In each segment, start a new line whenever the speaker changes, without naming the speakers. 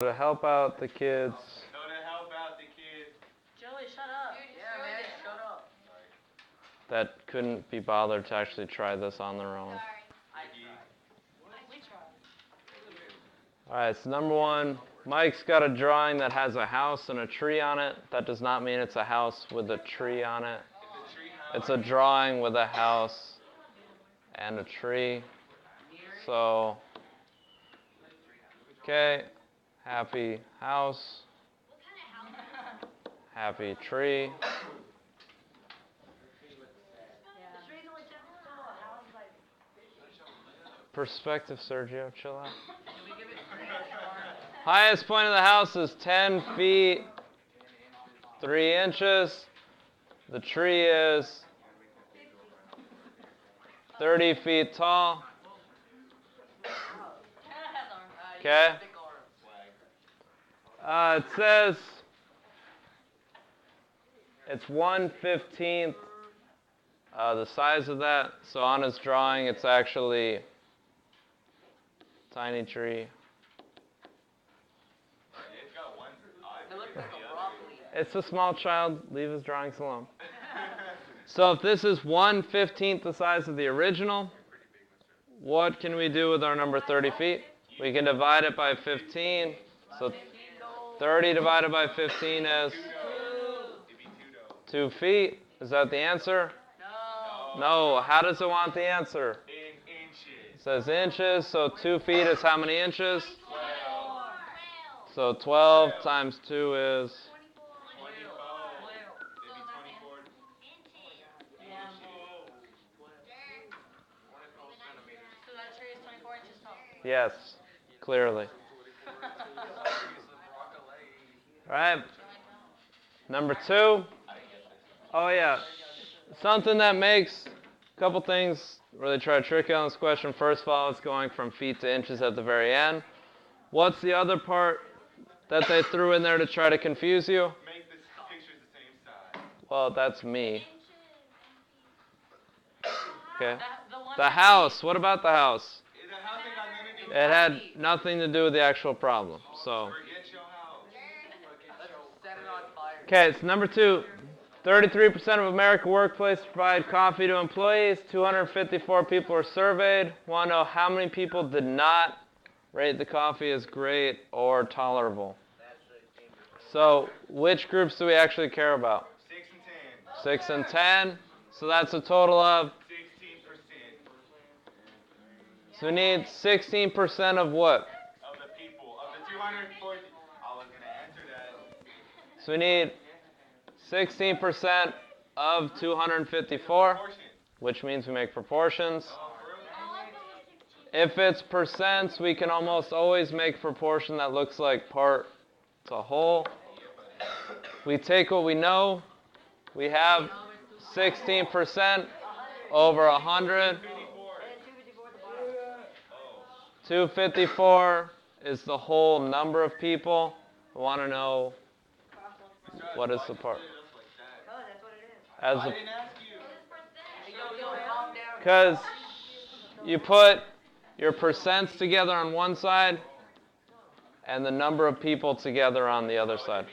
To help out the kids.
Joey, shut up. Yeah, man, shut up.
That couldn't be bothered to actually try this on their own.
We tried.
Alright, so number one, Mike's got a drawing that has a house and a tree on it. That does not mean it's a house with a tree on it. It's a drawing with a house and a tree. So, okay, happy house, happy tree. Perspective, Sergio, chill out. Highest point of the house is 10 feet, 3 inches. The tree is 30 feet tall. Okay. It says it's 1/15 the size of that. So on his drawing, it's actually tiny tree. It's a small child. Leave his drawings alone. So if this is 1/15 the size of the original, what can we do with our number 30 feet? We can divide it by 15. So 30 divided by 15 is 2 feet. Is that the answer? No. How does it want the answer?
In inches.
It says inches. So 2 feet is how many inches?
12.
So 12 times 2 is
So that tree is 24 inches tall.
yes, clearly. All right. Number 2. Oh yeah, something that makes a couple things where they try to trick you on this question. First of all, it's going from feet to inches at the very end. What's the other part that they threw in there to try to confuse you?
Make the pictures the same size.
Well, that's me. Okay.
The
The house. What about the house?
The house ain't got nothing to do with
It had nothing to do with the actual problem. So.
Forget your house.
Set it on fire.
Okay, it's number 2. 33% of American workplaces provide coffee to employees. 254 people were surveyed. Want to know how many people did not rate the coffee as great or tolerable? So, which groups do we actually care about?
6 and 10.
6 and 10. So that's a total of.
16%.
So we need 16% of what?
Of the people. Of the 240. I was going to answer that.
So we need 16% of 254,
Portion.
which means we make proportions.
Oh, really?
If it's percents, we can almost always make proportion that looks like part to whole. We take what we know. We have 16% over 100. 254 is the whole number of people. We want to know what is the part. As
I
the,
didn't ask you.
because you put your percents together on one side and the number of people together on the other side.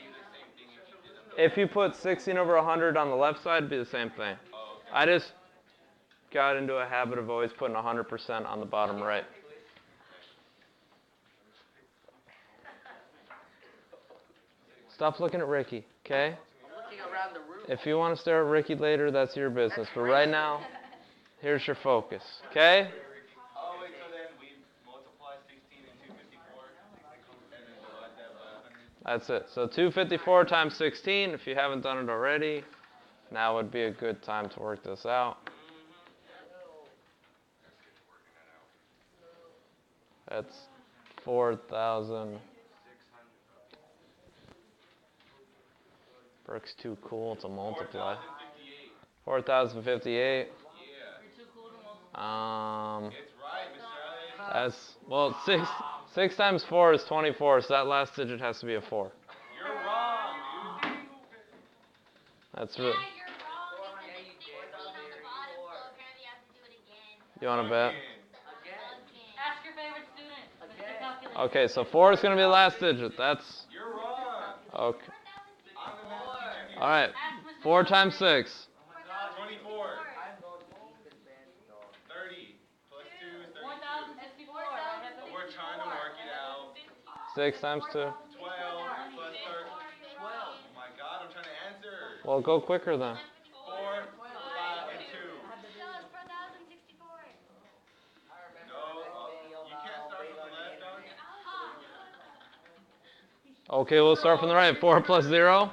If you put 16 over 100 on the left side, it'd be the same thing. I just got into a habit of always putting 100% on the bottom right. Stop looking at Ricky, okay?
Looking around the room.
If you want to stare at Ricky later, that's your business. But right now, here's your focus, okay?
Oh, wait, so then we multiply 16 and 254, and then divide that by 100.
That's it. So 254 times 16, if you haven't done it already, now would be a good time to work this out. That's 4,000. Brooke's too cool to multiply. 4,058.
Yeah.
You're too cool to multiply.
It's right, Mr. Elliott.
That's, well, 6 times 4 is 24, so that last digit has to be a 4.
You're wrong, dude.
That's really.
You're wrong because it's 16 on the bottom, so apparently you have to do it again.
You want to bet?
Ask your favorite student. Mr. Calculator.
Okay, so 4 is going to be the last digit. That's
You're wrong.
okay.
I'm the math teacher here.
All right. 4 times 6.
24. 30. Plus 2 is 32.
1,064.
But we're trying to work it out.
6 times 2.
12 plus 30. 12. Oh my god, I'm trying to answer.
Well, go quicker then.
4, 5, and 2. No, you can't start from the left, dog.
Okay, we'll start from the right. 4 plus 0.
4,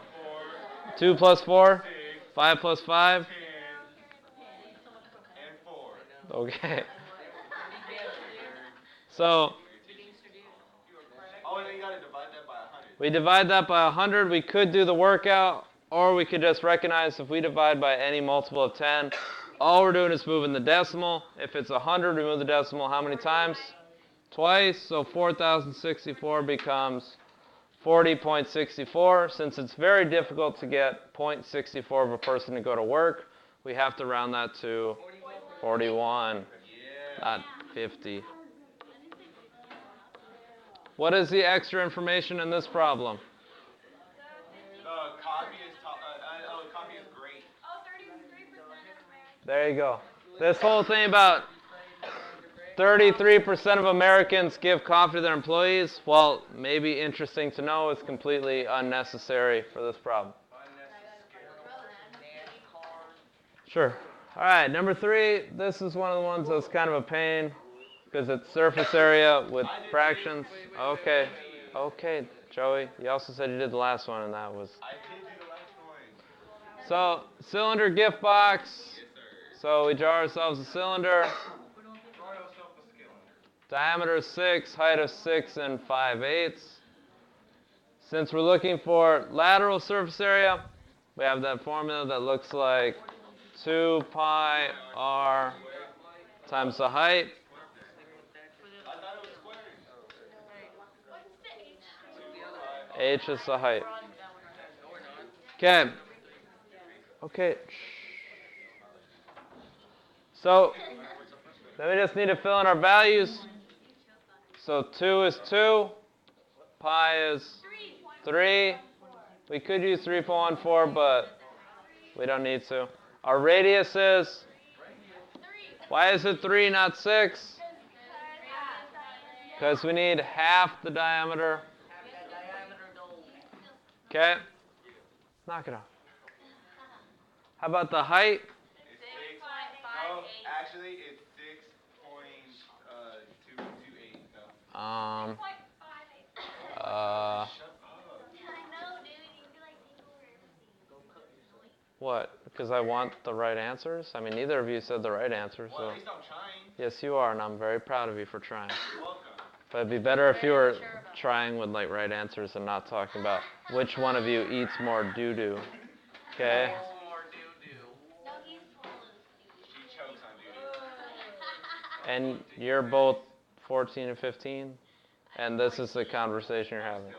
2 plus 4.
6,
5 plus 5.
10, and 4.
Okay. So
Oh, and then you gotta divide that by 100.
we divide that by 100. We could do the workout, or we could just recognize if we divide by any multiple of 10, all we're doing is moving the decimal. If it's 100, we move the decimal how many times? Twice. So 4,064 becomes 40.64. Since it's very difficult to get 0.64 of a person to go to work, we have to round that to 41, not 50. What is the extra information in this problem?
Copy is copy is great.
There you go. This whole thing about 33% of Americans give coffee to their employees, well, maybe interesting to know, is completely unnecessary for this problem. Sure. All right, number 3. This is one of the ones that's kind of a pain because it's surface area with fractions. Okay. Okay, Joey. You also said you did the last one, and that was.
I did do the last one.
So, cylinder gift box.
Yes, sir.
So we draw ourselves a cylinder.
Draw yourself a cylinder.
Diameter 6, height of 6 and 5/8. Since we're looking for lateral surface area, we have that formula that looks like 2 pi r times the height.
I thought it was squared.
H is the height. Okay. Okay. So then we just need to fill in our values. So 2 is 2. Pi is 3. We could use 3.14, but we don't need to. Our radius is, why is it 3, not 6? Because we need half the diameter. Okay? Knock it off. How about the height?
It's 6. No, actually, it's 6.228. No.
What? Because I want the right answers? I mean, neither of you said the right answer,
Well,
so.
at least I'm trying.
Yes, you are, and I'm very proud of you for trying.
You're welcome.
But it'd be better if you were trying with like right answers and not talking about which one of you eats more doo-doo. Okay?
More doo-doo.
She chokes on doo-doo.
And you're both 14 and 15, and this is the conversation you're having.
That's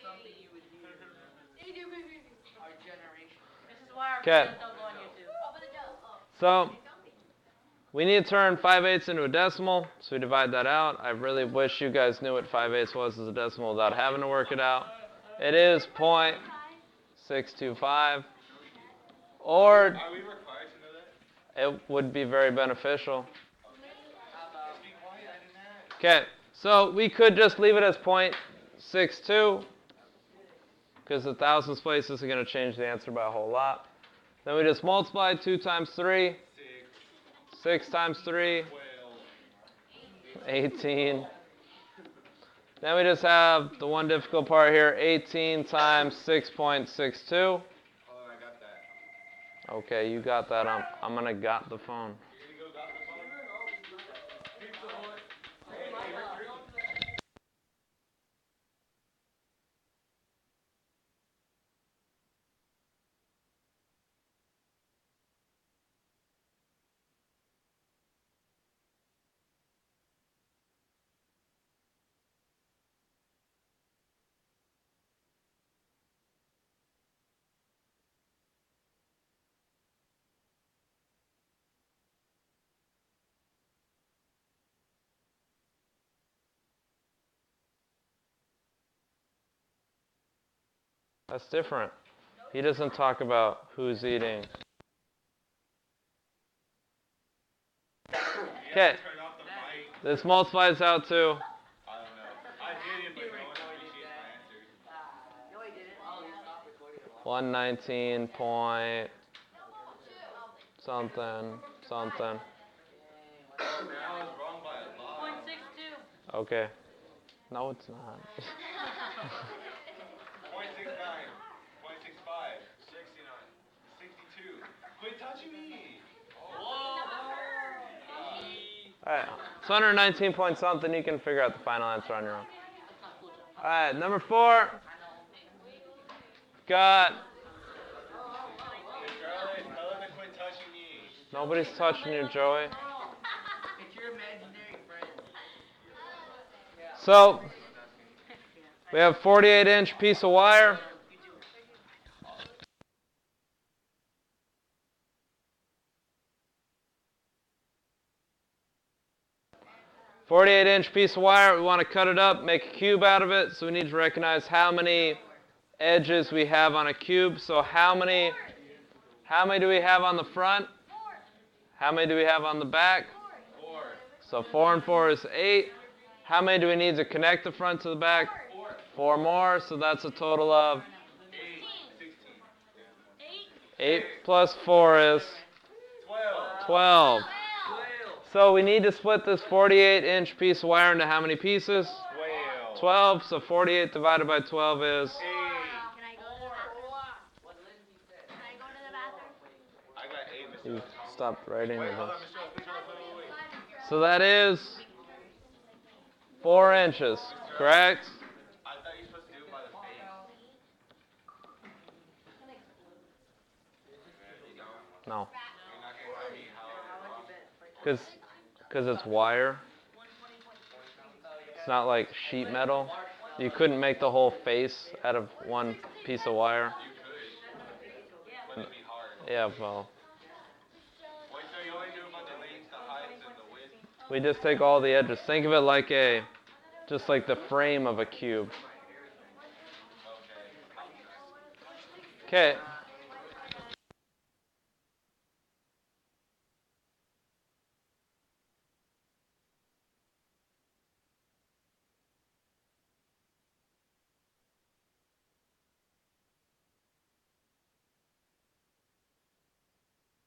something you would hear. Our generation.
This is why our
Okay.
videos don't go on YouTube.
So we need to turn 5/8 into a decimal, so we divide that out. I really wish you guys knew what 5/8 was as a decimal without having to work it out. It is 0.625, or
Are we required to know that?
it would be very beneficial.
Just be quiet, I didn't ask.
Okay, so we could just leave it as 0.62, because the thousandths place isn't going to change the answer by a whole lot. Then we just multiply 2 times 3,
6,
6 times 3,
12.
18. Then we just have the one difficult part here, 18 times 6.62.
Oh, I got that.
Okay, you got that. I'm going to got the phone.
You're gonna go got the phone? Keep the phone.
That's different. He doesn't talk about who's eating. Okay.
Turn off the mic.
This multiplies out to
I don't know. I did it, but no one appreciates my answer.
No, he didn't. Oh, he stopped recording a lot.
119 point something, something.
I was wrong by a lot.
0.62.
Okay. No, it's not.
0.69. 0.65. 62. Quit touching me.
Alright. It's 119 point something. You can figure out the final answer on your own. Alright, number 4. Got.
Tell her to quit touching me.
Nobody's touching you, Joey.
It's your imaginary friend.
So, we have 48-inch piece of wire. "48-inch piece of wire, we want to cut it up, make a cube out of it, so we need to recognize how many edges we have on a cube. So how many do we have on the front? How many do we have on the back?
4.
So 4 and 4 is 8. How many do we need to connect the front to the back? 4 more, so that's a total of 8 plus 4 is 12. So we need to split this 48-inch piece of wire into how many pieces? 12. So 48 divided by 12 is
Can I go to the bathroom? Can I go to the bathroom?
I got 8, Mr.
You stopped writing
Wait,
it.
hold on, Mr. Wait.
So that is 4 inches, correct?
I thought you were supposed to do it by the face.
No,
You're not gonna tell me how.
because it's wire. It's not like sheet metal. You couldn't make the whole face out of one piece of wire.
But it'd be hard.
Yeah, well,
Wait, so you only do it by the length, the height, and the width?
we just take all the edges. Think of it like just like the frame of a cube. Okay.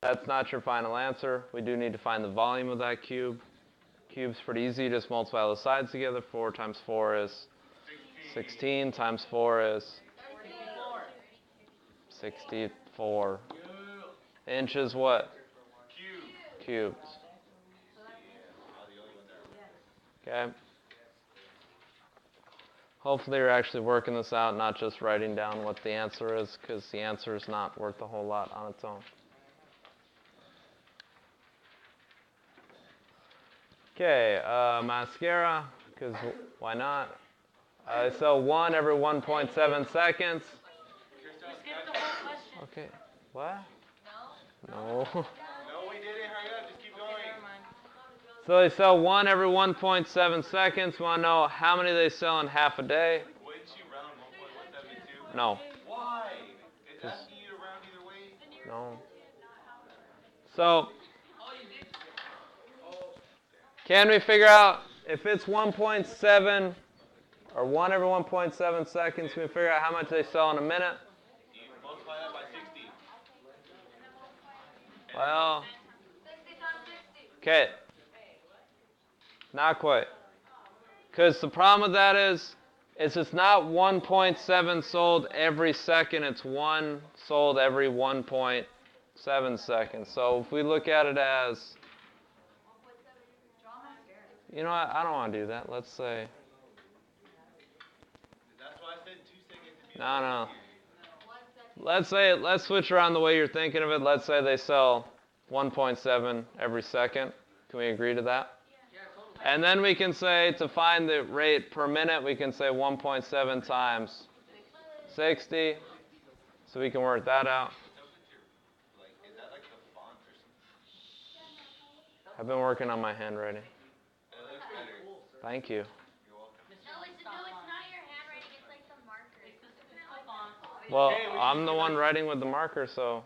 That's not your final answer. We do need to find the volume of that cube. Cube's pretty easy. Just multiply the sides together. 4 times 4 is 16 times 4 is 64. Inches what? Cubed. Okay. Hopefully you're actually working this out, not just writing down what the answer is, because the answer is not worth a whole lot on its own. Okay, mascara, because why not? I sell 1 every 1.7 seconds.
We skipped the whole question.
Okay, what? No.
No, we didn't. Hurry up. Just keep going.
Never mind.
So they sell 1 every 1.7 seconds. Want to know how many they sell in half a day?
Wouldn't you round 1.172?
No.
Why? It's asking you to round either way.
No. So, can we figure out if it's 1.7 or 1 every 1.7 seconds, can we figure out how much they sell in a minute?
You multiply that by 60.
Well,
60 times 60.
okay. Not quite. Because the problem with that is it's not 1.7 sold every second. It's 1 sold every 1.7 seconds. So if we look at it as, you know what, I don't want to do that. Let's say,
That's why I said 2 seconds to be
no. Let's switch around the way you're thinking of it. Let's say they sell 1.7 every second. Can we agree to that? And then we can say, to find the rate per minute, we can say 1.7 times 60. So we can work that out.
Is that like the font or something?
I've been working on my handwriting.
It looks better.
Thank you.
You're welcome.
No, it's not your handwriting. It's like the marker.
It's the font.
Well, I'm the one writing with the marker, so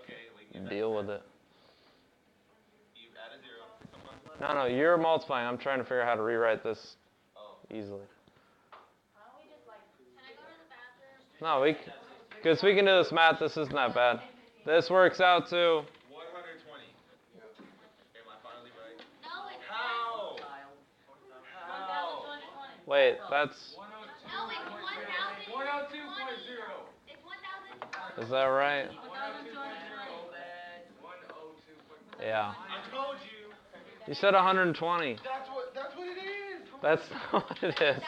Okay, we can get
deal with it.
You add a 0.
No, you're multiplying. I'm trying to figure out how to rewrite this easily. No, because we can do this math. This isn't that bad. This works out to
120. Am I finally right?
No, it's
How? How?
wait. That's
no, it's 1,000.
102.0.
It's 1,000.
is that right?
102.0.
Yeah.
I told you.
You said 120.
That's what it is.
That's not what it is.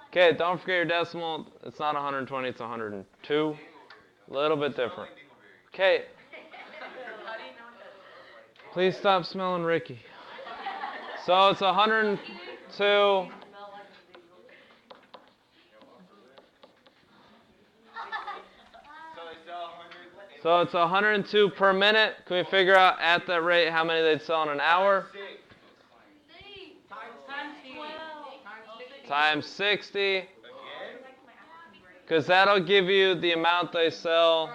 Okay, don't forget your decimal. It's not 120. It's 102. A little bit different. Okay. Please stop smelling Ricky. So it's 102. So it's 102 per minute. Can we figure out at that rate how many they'd sell in an hour? Times 60. Because that'll give you the amount they sell.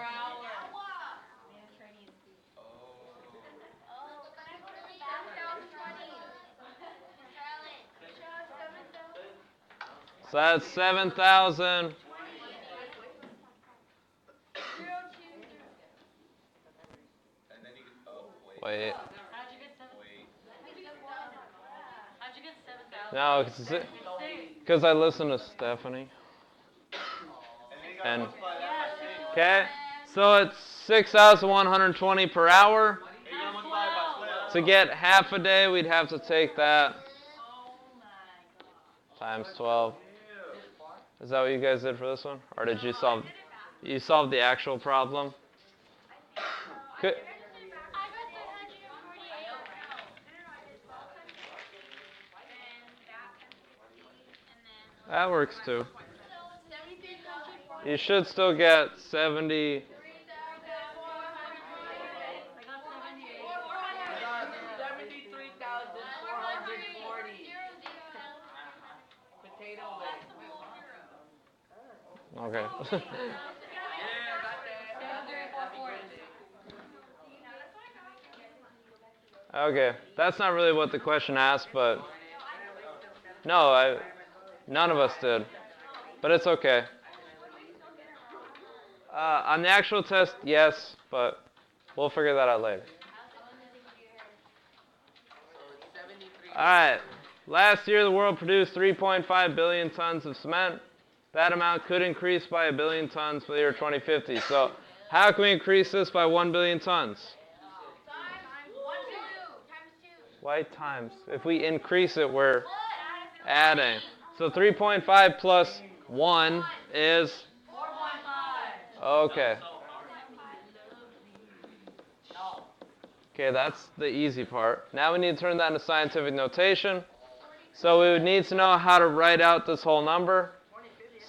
So that's 7,000. Wait.
How'd you get 7,000? How'd you get 7,000?
No, because I listen to Stephanie. And okay, so it's 6,120 per hour. To get half a day, we'd have to take that times 12. Is that what you guys did for this one, or did you solve? You solved the actual problem. Good. That works too. You should still get 70. Okay. Okay, that's not really what the question asked, but no, none of us did, but it's okay. On the actual test, yes, but we'll figure that out later. All right. Last year, the world produced 3.5 billion tons of cement. That amount could increase by 1 billion tons by the year 2050. So how can we increase this by 1 billion tons? Why times? If we increase it, we're adding. So 3.5 plus 1 is? 4.5. Okay. Okay, that's the easy part. Now we need to turn that into scientific notation. So we would need to know how to write out this whole number.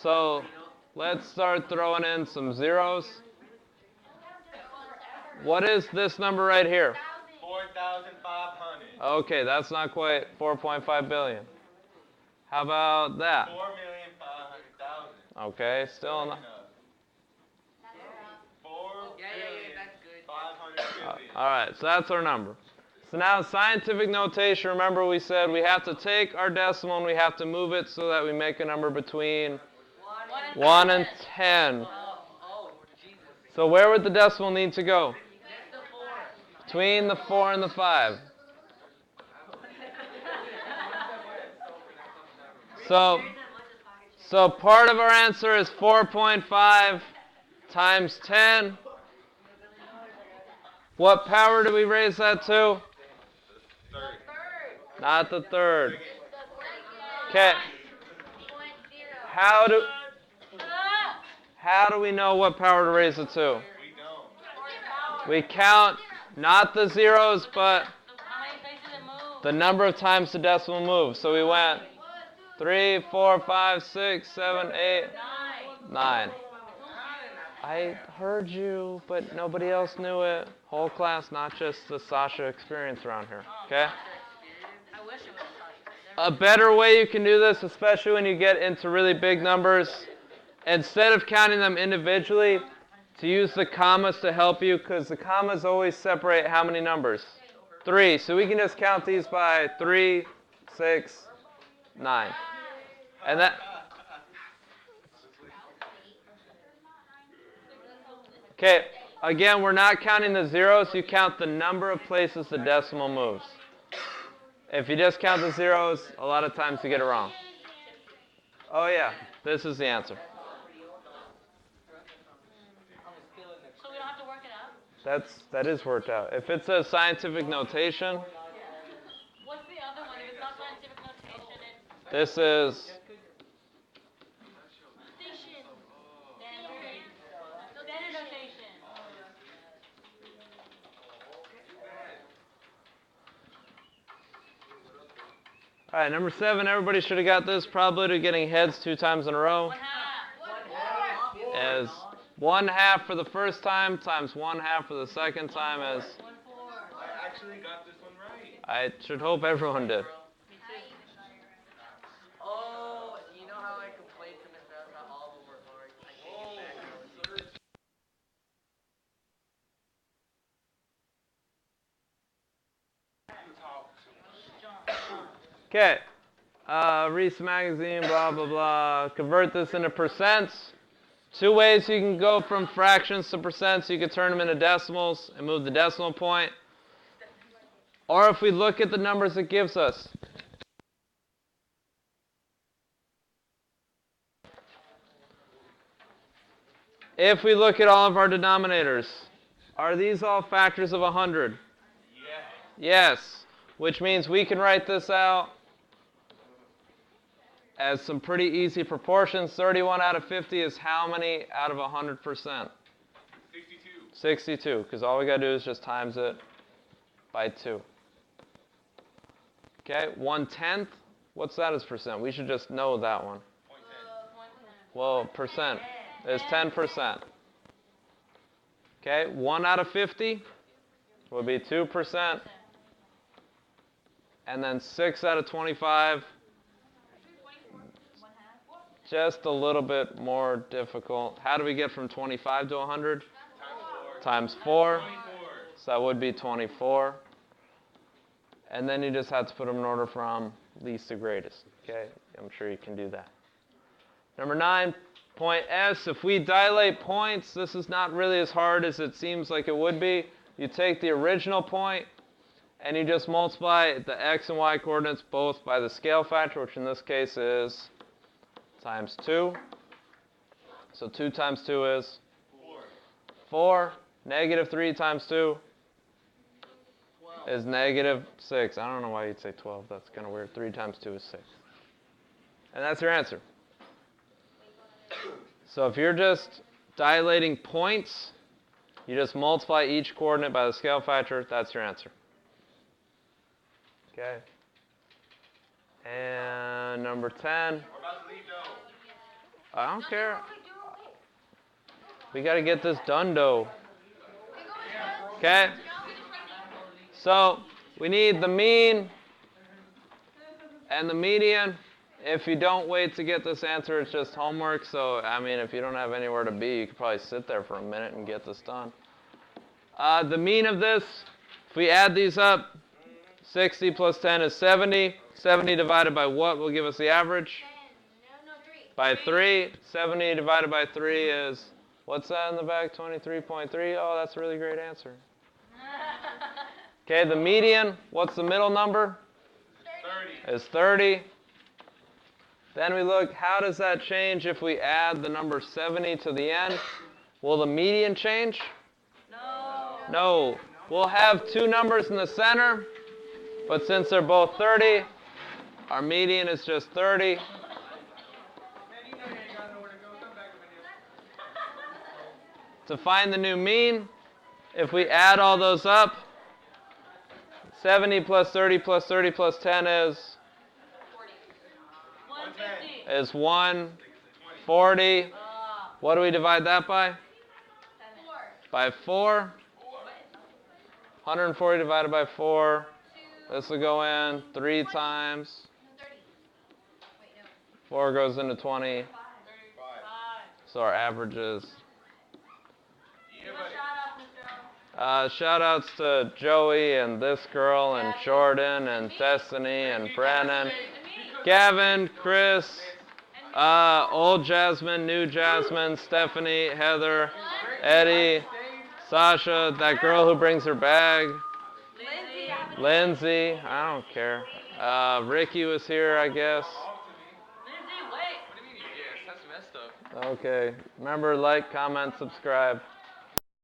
So let's start throwing in some zeros. What is this number right here?
4,500.
Okay, that's not quite 4.5 billion. How about that?
4,500,000.
Okay, still not.
4,550,000.
All right, so that's our number. So now scientific notation, remember we said we have to take our decimal and we have to move it so that we make a number between 1 and 10. So where would the decimal need to go? Between the 4 and the 5. So part of our answer is 4.5 times 10. What power do we raise that to? Not the third. Okay. How do we know what power to raise it to? We count not the zeros, but the number of times the decimal moves. So we went 3, 4, 5, 6, 7, 8, 9. I heard you, but nobody else knew it. Whole class, not just the Sasha experience around here. Okay? A better way you can do this, especially when you get into really big numbers, instead of counting them individually, to use the commas to help you, because the commas always separate how many numbers? 3. So we can just count these by 3, 6, 9. And that. Okay, again, we're not counting the zeros. You count the number of places the decimal moves. If you just count the zeros, a lot of times you get it wrong. Oh yeah, this is the answer.
So we don't have to work it out?
That is worked out. If it's a scientific notation,
What's the other one? If it's not scientific notation, it's
this is
station. Standard notation.
all right. Number 7. Everybody should have got this. Probability of getting heads 2 times in a row
1/2.
is 1/2 for the first time times 1/2 for the second time is.
1/4.
I actually got this one right.
I should hope everyone did.
Oh, you know how I complained to Miss Beth how all of them were hard? I can't get back.
Okay. Reese Magazine, blah, blah, blah. Convert this into percents. 2 ways you can go from fractions to percents. You can turn them into decimals and move the decimal point. Or if we look at the numbers it gives us. If we look at all of our denominators, are these all factors of 100? Yes. Which means we can write this out as some pretty easy proportions. 31 out of 50 is how many out of 100%?
62.
62, because all we got to do is just times it by 2. Okay, 1/10, what's that as percent? We should just know that one. Well, percent is 10%. Okay, 1 out of 50 would be 2%. And then 6 out of 25, just a little bit more difficult. How do we get from 25 to 100? Times 4. So that would be 24. And then you just have to put them in order from least to greatest. Okay, I'm sure you can do that. Number 9, point S. If we dilate points, this is not really as hard as it seems like it would be. You take the original point and you just multiply the x and y coordinates both by the scale factor, which in this case is times 2. So 2 times 2 is 4. Negative 3 times 2 is negative 6. I don't know why you'd say 12. That's kind of weird. 3 times 2 is 6. And that's your answer. So if you're just dilating points, you just multiply each coordinate by the scale factor. That's your answer. Okay. And number 10. I don't care. We got to get this done, though. Okay. So we need the mean and the median. If you don't wait to get this answer, it's just homework. So, I mean, if you don't have anywhere to be, you could probably sit there for a minute and get this done. The mean of this, if we add these up, 60 plus 10 is 70. 70 divided by what will give us the average?
3.
By 3. 70 divided by 3 is, what's that in the back? 23.3. Oh, that's a really great answer. Okay, the median, what's the middle number?
30.
Is 30. Then we look, how does that change if we add the number 70 to the end? Will the median change?
No.
No. We'll have 2 numbers in the center, but since they're both 30, our median is just 30. To find the new mean, if we add all those up, 70 plus 30 plus 30 plus 10 is
150.
140. What do we divide that by?
4.
By 4. 140 divided by 4. This will go in 3 times.
30. Wait, no.
4 goes into 20. So our averages.
Give a shout out, Mr.
Shout outs to Joey and this girl and Jordan and Destiny and Brennan, Gavin, Chris, old Jasmine, new Jasmine, Stephanie, Heather, Eddie, Sasha, that girl who brings her bag, Lindsay, I don't care. Ricky was here, I guess.
Lindsay, wait.
What do you mean, yes? That's messed up.
Okay. Remember, like, comment, subscribe.